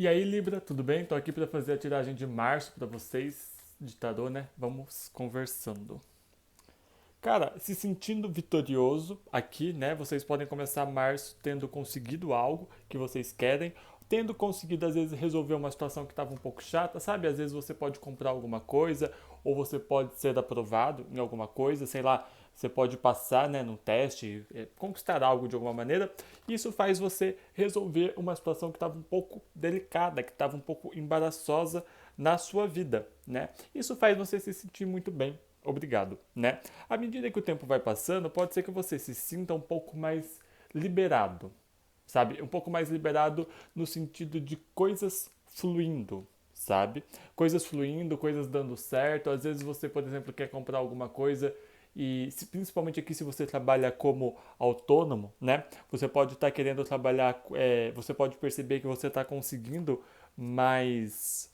E aí, Libra, tudo bem? Tô aqui para fazer a tiragem de março para vocês, de tarô, né? Vamos conversando. Cara, se sentindo vitorioso aqui, né? Vocês podem começar março tendo conseguido algo que vocês querem, tendo conseguido às vezes resolver uma situação que estava um pouco chata, sabe? Às vezes você pode comprar alguma coisa ou você pode ser aprovado em alguma coisa, sei lá, você pode passar, né, num teste, conquistar algo de alguma maneira. Isso faz você resolver uma situação que estava um pouco delicada, que estava um pouco embaraçosa na sua vida, né? Isso faz você se sentir muito bem. Obrigado, né? À medida que o tempo vai passando, pode ser que você se sinta um pouco mais liberado, sabe? Um pouco mais liberado no sentido de coisas fluindo, sabe? Coisas fluindo, coisas dando certo. Às vezes você, por exemplo, quer comprar alguma coisa e principalmente aqui se você trabalha como autônomo, né? Você pode estar querendo trabalhar, você pode perceber que você está conseguindo mais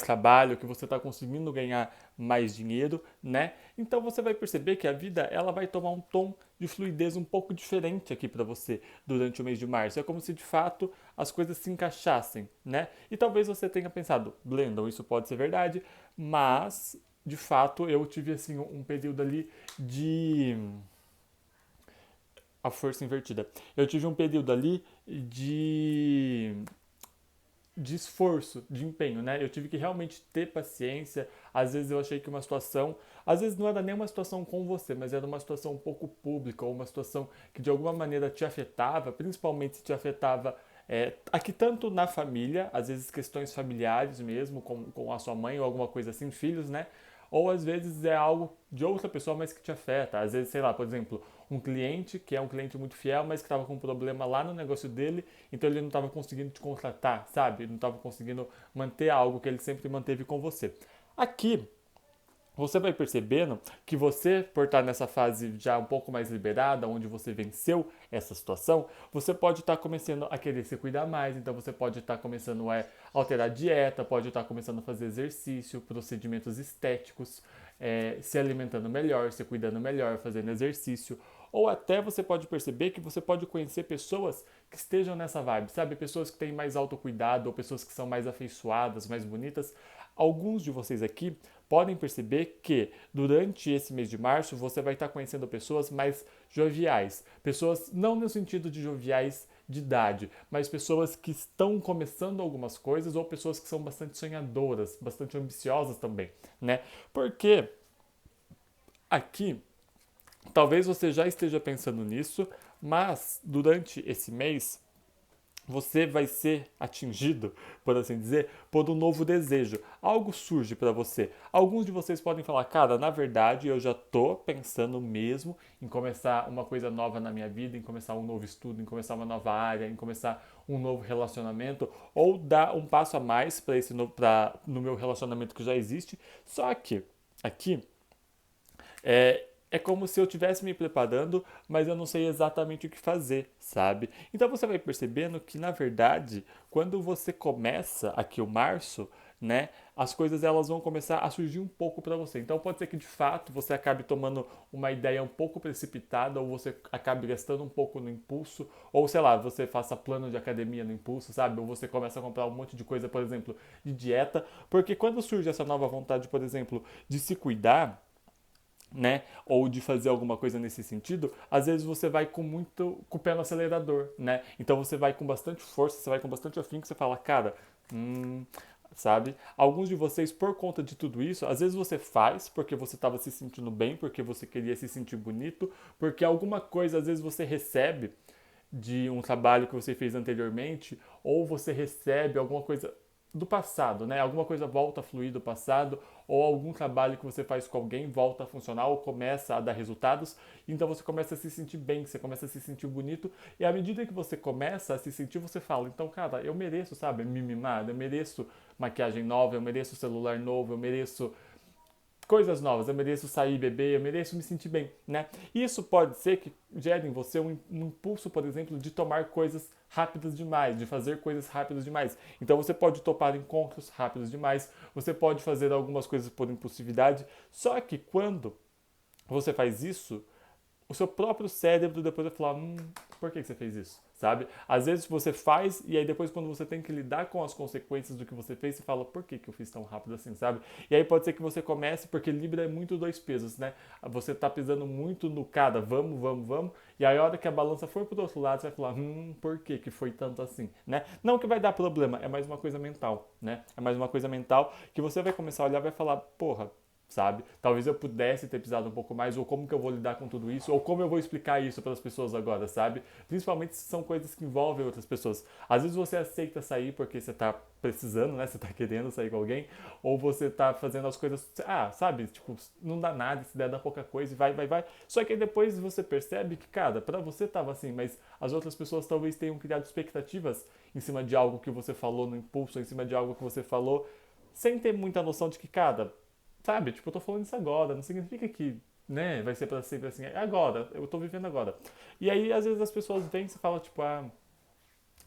trabalho, que você está conseguindo ganhar mais dinheiro, né? Então você vai perceber que a vida ela vai tomar um tom de fluidez um pouco diferente aqui para você durante o mês de março. É como se de fato as coisas se encaixassem, né? E talvez você tenha pensado, Blendon, isso pode ser verdade, mas de fato eu tive assim um período ali de a força invertida. Eu tive um período ali de esforço, de empenho, né? Eu tive que realmente ter paciência. Às vezes eu achei que uma situação, às vezes não era nem uma situação com você, mas era uma situação um pouco pública, ou uma situação que de alguma maneira te afetava, principalmente se te afetava aqui tanto na família, às vezes questões familiares mesmo, com a sua mãe ou alguma coisa assim, filhos, né? Ou às vezes é algo de outra pessoa, mas que te afeta. Às vezes, sei lá, por exemplo, um cliente que é um cliente muito fiel, mas que estava com um problema lá no negócio dele, então ele não estava conseguindo te contratar, sabe? Ele não estava conseguindo manter algo que ele sempre manteve com você. Aqui, você vai percebendo que você, por estar nessa fase já um pouco mais liberada, onde você venceu essa situação, você pode estar começando a querer se cuidar mais, então você pode estar começando a alterar a dieta, pode estar começando a fazer exercício, procedimentos estéticos, se alimentando melhor, se cuidando melhor, fazendo exercício. Ou até você pode perceber que você pode conhecer pessoas que estejam nessa vibe, sabe? Pessoas que têm mais autocuidado ou pessoas que são mais afeiçoadas, mais bonitas. Alguns de vocês aqui podem perceber que durante esse mês de março você vai estar conhecendo pessoas mais joviais. Pessoas não no sentido de joviais de idade, mas pessoas que estão começando algumas coisas ou pessoas que são bastante sonhadoras, bastante ambiciosas também, né? Porque aqui talvez você já esteja pensando nisso, mas durante esse mês você vai ser atingido, por assim dizer, por um novo desejo. Algo surge para você. Alguns de vocês podem falar, cara, na verdade eu já tô pensando mesmo em começar uma coisa nova na minha vida, em começar um novo estudo, em começar uma nova área, em começar um novo relacionamento, ou dar um passo a mais para esse novo, no meu relacionamento que já existe. Só que aqui é como se eu estivesse me preparando, mas eu não sei exatamente o que fazer, sabe? Então você vai percebendo que, na verdade, quando você começa aqui o março, né, as coisas elas vão começar a surgir um pouco para você. Então pode ser que de fato você acabe tomando uma ideia um pouco precipitada, ou você acabe gastando um pouco no impulso, ou sei lá, você faça plano de academia no impulso, sabe? Ou você começa a comprar um monte de coisa, por exemplo, de dieta, porque quando surge essa nova vontade, por exemplo, de se cuidar, né, ou de fazer alguma coisa nesse sentido, às vezes você vai com o pé no acelerador, né? Então você vai com bastante força, você vai com bastante afinco, você fala, cara, sabe? Alguns de vocês, por conta de tudo isso, às vezes você faz porque você estava se sentindo bem, porque você queria se sentir bonito, porque alguma coisa às vezes você recebe de um trabalho que você fez anteriormente, ou você recebe alguma coisa do passado, né? Alguma coisa volta a fluir do passado, ou algum trabalho que você faz com alguém volta a funcionar ou começa a dar resultados, então você começa a se sentir bem, você começa a se sentir bonito, e à medida que você começa a se sentir, você fala, então, cara, eu mereço, sabe, me mimar, eu mereço maquiagem nova, eu mereço celular novo, eu mereço coisas novas, eu mereço sair e beber, eu mereço me sentir bem, né? Isso pode ser que gere em você um impulso, por exemplo, de tomar coisas rápidas demais, de fazer coisas rápidas demais. Então você pode topar encontros rápidos demais, você pode fazer algumas coisas por impulsividade, só que quando você faz isso, o seu próprio cérebro depois vai falar, por que você fez isso? sabe? Às vezes você faz e aí depois quando você tem que lidar com as consequências do que você fez, você fala, por que que eu fiz tão rápido assim, sabe? E aí pode ser que você comece, porque Libra é muito dois pesos, né? Você tá pisando muito no cada, vamos, vamos, vamos, e aí a hora que a balança for pro outro lado, você vai falar, por que que foi tanto assim, né? Não que vai dar problema, é mais uma coisa mental, né? É mais uma coisa mental que você vai começar a olhar e vai falar, porra, sabe? Talvez eu pudesse ter pisado um pouco mais, ou como que eu vou lidar com tudo isso, ou como eu vou explicar isso para as pessoas agora, sabe? Principalmente se são coisas que envolvem outras pessoas. Às vezes você aceita sair porque você tá precisando, né? Você tá querendo sair com alguém, ou você tá fazendo as coisas, sabe? Tipo, não dá nada, se der dá pouca coisa e vai, vai, vai. Só que aí depois você percebe que, cara, pra você tava assim, mas as outras pessoas talvez tenham criado expectativas em cima de algo que você falou no impulso, em cima de algo que você falou, sem ter muita noção de que, cara, sabe, tipo, eu tô falando isso agora, não significa que, né, vai ser pra sempre assim, é agora, eu tô vivendo agora. E aí, às vezes, as pessoas vêm e você fala, tipo,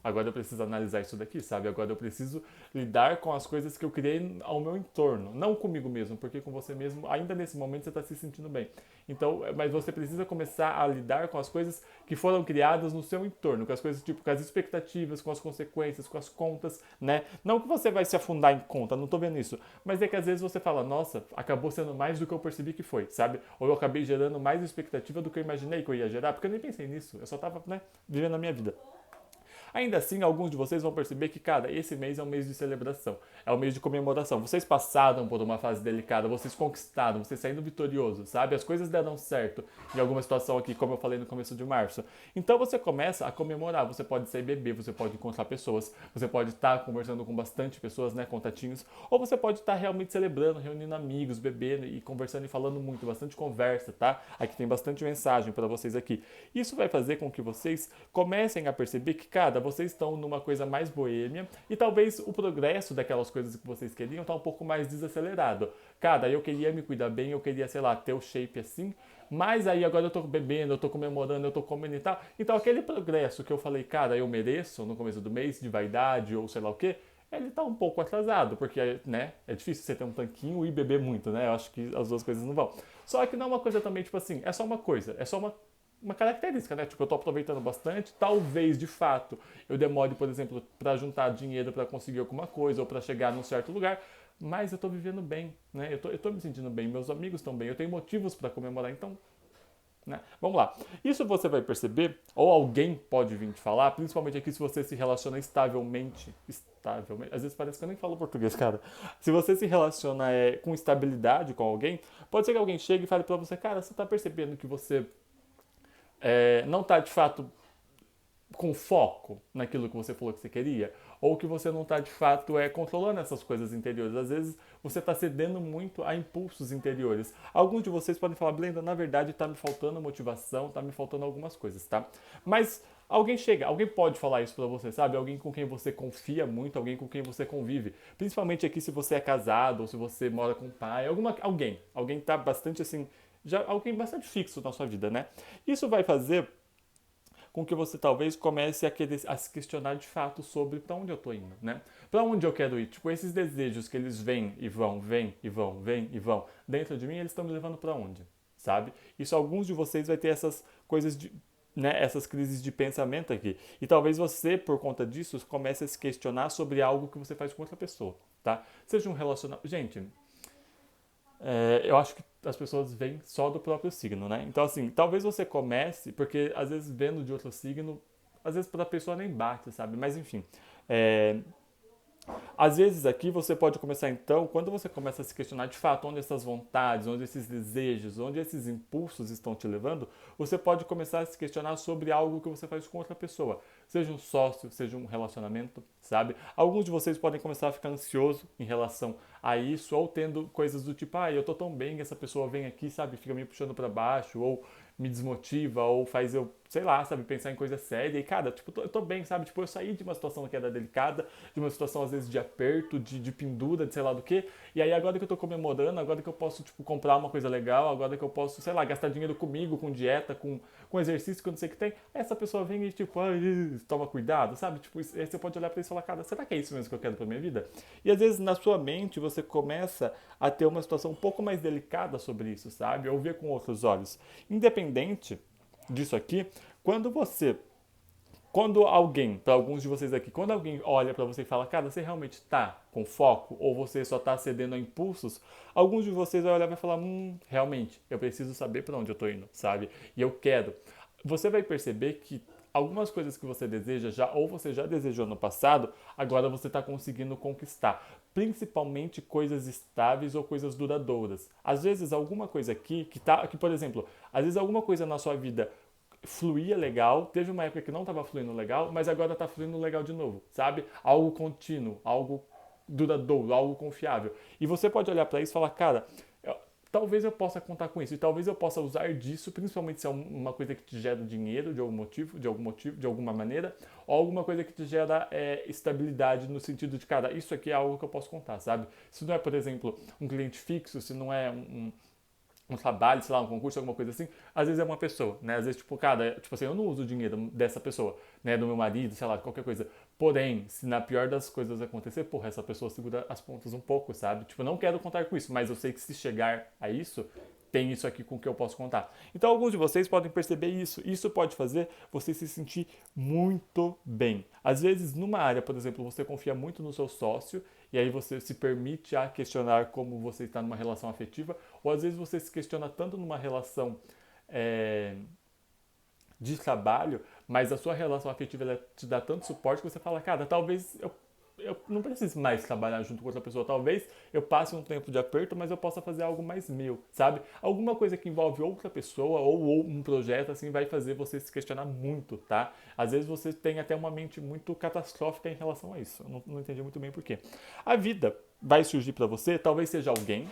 agora eu preciso analisar isso daqui, sabe? Agora eu preciso lidar com as coisas que eu criei ao meu entorno, não comigo mesmo, porque com você mesmo, ainda nesse momento, você está se sentindo bem. Então, mas você precisa começar a lidar com as coisas que foram criadas no seu entorno, com as coisas tipo, com as expectativas, com as consequências, com as contas, né? Não que você vai se afundar em conta, não tô vendo isso, mas é que às vezes você fala, nossa, acabou sendo mais do que eu percebi que foi, sabe? Ou eu acabei gerando mais expectativa do que eu imaginei que eu ia gerar, porque eu nem pensei nisso, eu só tava, né, vivendo a minha vida. Ainda assim, alguns de vocês vão perceber que, cara, esse mês é um mês de celebração, é um mês de comemoração. Vocês passaram por uma fase delicada, vocês conquistaram, vocês saíram vitoriosos, sabe? As coisas deram certo em alguma situação aqui, como eu falei no começo de março. Então você começa a comemorar, você pode sair beber, você pode encontrar pessoas, você pode estar conversando com bastante pessoas, né, contatinhos, ou você pode estar realmente celebrando, reunindo amigos, bebendo e conversando e falando muito, bastante conversa, tá? Aqui tem bastante mensagem para vocês aqui. Isso vai fazer com que vocês comecem a perceber que, cara, vocês estão numa coisa mais boêmia e talvez o progresso daquelas coisas que vocês queriam tá um pouco mais desacelerado. Cara, eu queria me cuidar bem, eu queria, sei lá, ter o shape assim, mas aí agora eu tô bebendo, eu tô comemorando, eu tô comendo e tal. Então aquele progresso que eu falei, cara, eu mereço no começo do mês de vaidade ou sei lá o quê, ele tá um pouco atrasado, porque, né, é difícil você ter um tanquinho e beber muito, né? Eu acho que as duas coisas não vão. Só que não é uma coisa também, tipo assim, é só uma coisa, é só uma característica, né? Tipo, eu tô aproveitando bastante, talvez de fato eu demore, por exemplo, para juntar dinheiro para conseguir alguma coisa ou para chegar num certo lugar, mas eu tô vivendo bem, né? Eu tô me sentindo bem, meus amigos estão bem, eu tenho motivos para comemorar, então, né? Vamos lá. Isso você vai perceber, ou alguém pode vir te falar, principalmente aqui se você se relaciona estavelmente, às vezes parece que eu nem falo português, cara. Se você se relaciona com estabilidade com alguém, pode ser que alguém chegue e fale para você, cara, você tá percebendo que você não está de fato com foco naquilo que você falou que você queria, ou que você não está de fato controlando essas coisas interiores. Às vezes você está cedendo muito a impulsos interiores. Alguns de vocês podem falar, Blenda, na verdade está me faltando motivação, está me faltando algumas coisas, tá? Mas alguém chega, alguém pode falar isso para você, sabe? Alguém com quem você confia muito, alguém com quem você convive. Principalmente aqui se você é casado ou se você mora com o pai, alguém está bastante assim, já alguém bastante fixo na sua vida, né? Isso vai fazer com que você talvez comece a se questionar de fato sobre para onde eu estou indo, né? Para onde eu quero ir? Tipo, esses desejos que eles vêm e vão, vêm e vão, vêm e vão dentro de mim, eles estão me levando para onde? Sabe? Isso alguns de vocês vai ter essas coisas de, né, essas crises de pensamento aqui. E talvez você, por conta disso, comece a se questionar sobre algo que você faz com outra pessoa, tá? Seja um relacionamento. Gente, eu acho que as pessoas vêm só do próprio signo, né? Então, assim, talvez você comece, porque às vezes vendo de outro signo, às vezes para a pessoa nem bate, sabe? Mas enfim, é, às vezes aqui você pode começar então, quando você começa a se questionar de fato onde essas vontades, onde esses desejos, onde esses impulsos estão te levando, você pode começar a se questionar sobre algo que você faz com outra pessoa. Seja um sócio, seja um relacionamento, sabe? Alguns de vocês podem começar a ficar ansioso em relação a isso, ou tendo coisas do tipo, eu tô tão bem que essa pessoa vem aqui, sabe, fica me puxando para baixo, ou me desmotiva, ou faz eu, sei lá, sabe, pensar em coisa séria. E, cara, tipo, eu tô bem, sabe? Tipo, eu saí de uma situação que era delicada, de uma situação, às vezes, de aperto, de pendura, de sei lá do que. E aí, agora que eu tô comemorando, agora que eu posso, tipo, comprar uma coisa legal, agora que eu posso, sei lá, gastar dinheiro comigo, com dieta, com exercício que eu não sei o que tem, essa pessoa vem e, tipo, toma cuidado, sabe? Tipo, aí você pode olhar pra isso e falar, cara, será que é isso mesmo que eu quero pra minha vida? E, às vezes, na sua mente, você começa a ter uma situação um pouco mais delicada sobre isso, sabe? Ou ver com outros olhos. Independente disso aqui, quando você Quando alguém, para alguns de vocês aqui, quando alguém olha para você e fala, cara, você realmente está com foco ou você só está cedendo a impulsos, alguns de vocês vão olhar e vai falar, realmente, eu preciso saber para onde eu estou indo, sabe? E eu quero. Você vai perceber que algumas coisas que você deseja já ou você já desejou no passado, agora você está conseguindo conquistar. Principalmente coisas estáveis ou coisas duradouras. Às vezes alguma coisa aqui que por exemplo, às vezes alguma coisa na sua vida fluía legal, teve uma época que não estava fluindo legal, mas agora está fluindo legal de novo, sabe? Algo contínuo, algo duradouro, algo confiável. E você pode olhar para isso e falar, cara, talvez eu possa contar com isso e talvez eu possa usar disso, principalmente se é uma coisa que te gera dinheiro de algum motivo, de alguma maneira, ou alguma coisa que te gera estabilidade no sentido de, cara, isso aqui é algo que eu posso contar, sabe? Se não é, por exemplo, um cliente fixo, se não é um trabalho, sei lá, um concurso, alguma coisa assim, às vezes é uma pessoa, né? Às vezes, tipo, cara, tipo assim, eu não uso o dinheiro dessa pessoa, né? Do meu marido, sei lá, qualquer coisa. Porém, se na pior das coisas acontecer, porra, essa pessoa segura as pontas um pouco, sabe? Tipo, eu não quero contar com isso, mas eu sei que se chegar a isso, tem isso aqui com que eu posso contar. Então, alguns de vocês podem perceber isso. Isso pode fazer você se sentir muito bem. Às vezes, numa área, por exemplo, você confia muito no seu sócio e aí você se permite a questionar como você está numa relação afetiva, ou às vezes você se questiona tanto numa relação é, de trabalho, mas a sua relação afetiva ela te dá tanto suporte que você fala, cara, talvez eu não precise mais trabalhar junto com outra pessoa. Talvez eu passe um tempo de aperto, mas eu possa fazer algo mais meu, sabe? Alguma coisa que envolve outra pessoa ou um projeto, assim, vai fazer você se questionar muito, tá? Às vezes você tem até uma mente muito catastrófica em relação a isso. Eu não entendi muito bem por quê. A vida vai surgir para você, talvez seja alguém,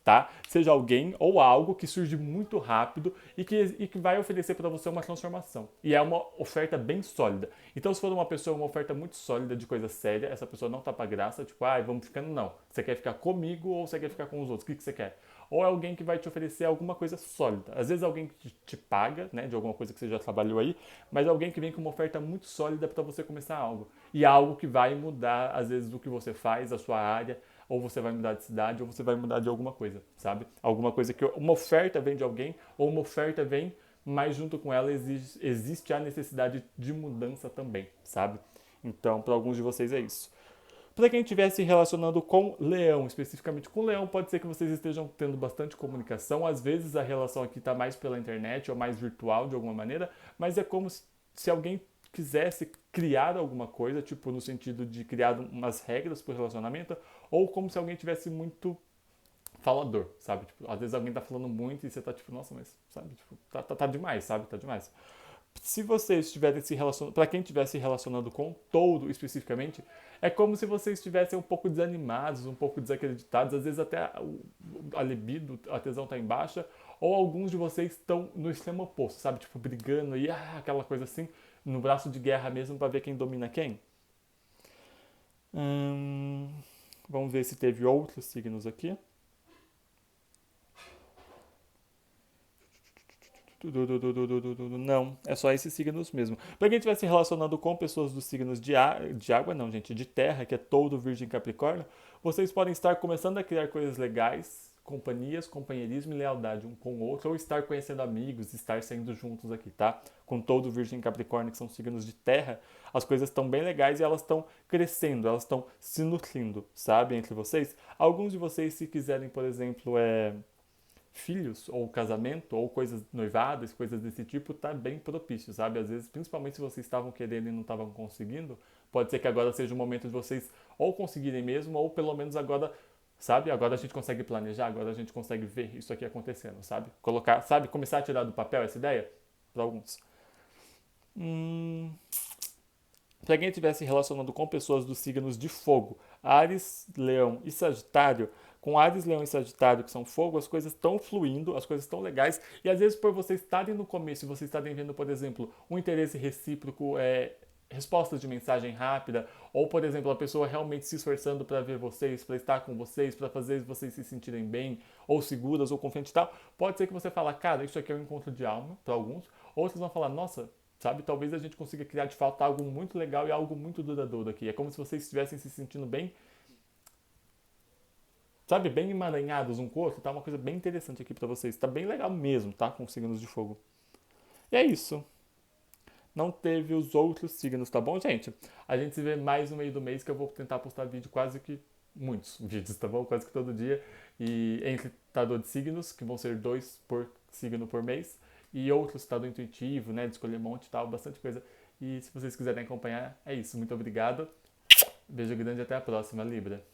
tá? Seja alguém ou algo que surge muito rápido e que vai oferecer para você uma transformação. E é uma oferta bem sólida. Então, se for uma pessoa, uma oferta muito sólida de coisa séria, essa pessoa não tá pra graça, tipo, vamos ficando, não. Você quer ficar comigo ou você quer ficar com os outros? O que você quer? Ou é alguém que vai te oferecer alguma coisa sólida. Às vezes alguém que te paga, né, de alguma coisa que você já trabalhou aí, mas alguém que vem com uma oferta muito sólida para você começar algo. E é algo que vai mudar, às vezes, o que você faz, a sua área, ou você vai mudar de cidade, ou você vai mudar de alguma coisa, sabe? Alguma coisa que uma oferta vem de alguém, ou uma oferta vem, mas junto com ela existe a necessidade de mudança também, sabe? Então, para alguns de vocês é isso. Para quem estiver se relacionando com leão, especificamente com leão, pode ser que vocês estejam tendo bastante comunicação. Às vezes a relação aqui está mais pela internet ou mais virtual de alguma maneira, mas é como se alguém quisesse criar alguma coisa, tipo no sentido de criar umas regras para o relacionamento, ou como se alguém tivesse muito falador, sabe? Tipo, às vezes alguém tá falando muito e você tá tipo, nossa, mas, sabe? Tipo, tá demais, sabe? Tá demais. Se vocês estiverem se relacionando, para quem estiver se relacionando com touro especificamente, é como se vocês estivessem um pouco desanimados, um pouco desacreditados, às vezes até a libido, a tesão tá em baixa, ou alguns de vocês estão no extremo oposto, sabe? Tipo, brigando e aquela coisa assim, no braço de guerra mesmo para ver quem domina quem. Hum, vamos ver se teve outros signos aqui. Não, é só esses signos mesmo. Para quem estiver se relacionando com pessoas dos signos de água, não, gente, de terra, que é touro, virgem, capricórnio, vocês podem estar começando a criar coisas legais, companhias, companheirismo e lealdade um com o outro, ou estar conhecendo amigos, estar saindo juntos aqui, tá? Com touro, virgem, capricórnio, que são signos de terra, as coisas estão bem legais e elas estão crescendo, elas estão se nutrindo, sabe, entre vocês. Alguns de vocês, se quiserem, por exemplo, filhos ou casamento ou coisas noivadas, coisas desse tipo, tá bem propício, sabe? Às vezes, principalmente se vocês estavam querendo e não estavam conseguindo, pode ser que agora seja o momento de vocês ou conseguirem mesmo ou pelo menos agora, sabe? Agora a gente consegue planejar, agora a gente consegue ver isso aqui acontecendo, sabe? Colocar, sabe? Começar a tirar do papel essa ideia para alguns. Hum, para quem estiver se relacionando com pessoas dos signos de fogo, Áries, Leão e Sagitário, com Áries, Leão e Sagitário, que são fogo, as coisas estão fluindo, as coisas estão legais, e às vezes por vocês estarem no começo e vocês estarem vendo, por exemplo, um interesse recíproco, respostas de mensagem rápida, ou por exemplo, a pessoa realmente se esforçando para ver vocês, para estar com vocês, para fazer vocês se sentirem bem, ou seguras, ou confiantes e tal, pode ser que você fale, cara, isso aqui é um encontro de alma, para alguns, ou vocês vão falar, nossa, sabe? Talvez a gente consiga criar de fato algo muito legal e algo muito duradouro aqui. É como se vocês estivessem se sentindo bem, sabe? Bem emaranhados um com o outro. Tá uma coisa bem interessante aqui pra vocês. Tá bem legal mesmo, tá? Com signos de fogo. E é isso. não teve os outros signos, tá bom, gente? A gente se vê mais no meio do mês, que eu vou tentar postar vídeo quase que muitos vídeos, tá bom? Quase que todo dia. E entre tarô de signos, que vão ser 2 por signo por mês, e outros tarô intuitivo, né, de escolher monte e tal, bastante coisa. E se vocês quiserem acompanhar, é isso. Muito obrigado. Beijo grande e até a próxima, Libra.